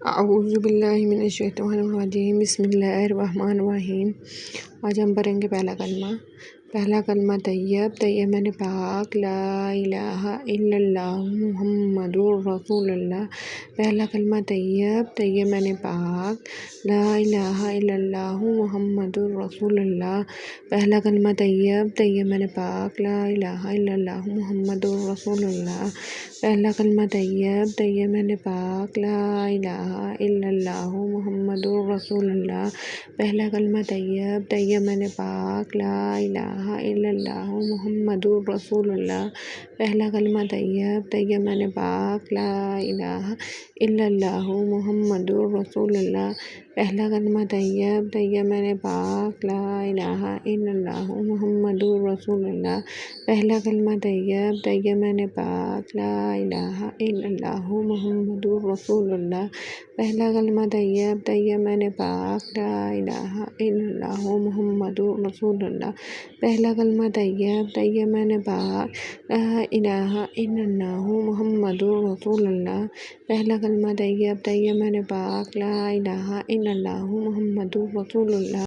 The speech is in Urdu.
اعوذ باللہ من الشیطان الرجیم، بسم اللہ الرحمن الرحیم۔ آج ہم پڑھیں گے پہلا کلمہ طیب۔ طیب معنی پاک، لا الہ الا اللہ محمد رسول اللہ۔ پہلا کلمہ طیب، طیب معنی پاک، لا الہ الا اللہ محمد رسول اللہ۔ پہلا کلمہ طیب، طیب معنی پاک، لا الہ الا اللہ محمد رسول اللہ۔ پہلا کلمہ طیب، طیب معنی پاک، لا الہ الا اللہ محمد رسول اللہ۔ پہلا کلمہ طیب، طیب معنی پاک، لا الہ الا اللہ محمد رسول اللہ۔ پہلا کلمہ طیب، طیب معنی پاک، لا الہ الا اللہ محمد رسول اللہ۔ پہلا کلمہ طیب، طیب معنی پاک، لا الہ الا اللہ محمد رسول اللہ۔ پہلا کلمہ طیب، طیب معنی پاک، لا الہ الا اللہ محمد رسول اللہ۔ پہلا کلمہ طیب، طیب معنی پاک، لا الہ الا اللہ محمد رسول اللہ۔ پہلا کلمہ طیب، طیب معنی پاک، لا الہ الا اللہ محمد رسول اللہ۔ پہلا کلمہ طیب، طیب معنی پاک، لا الہ الا اللہ محمد رسول اللہ۔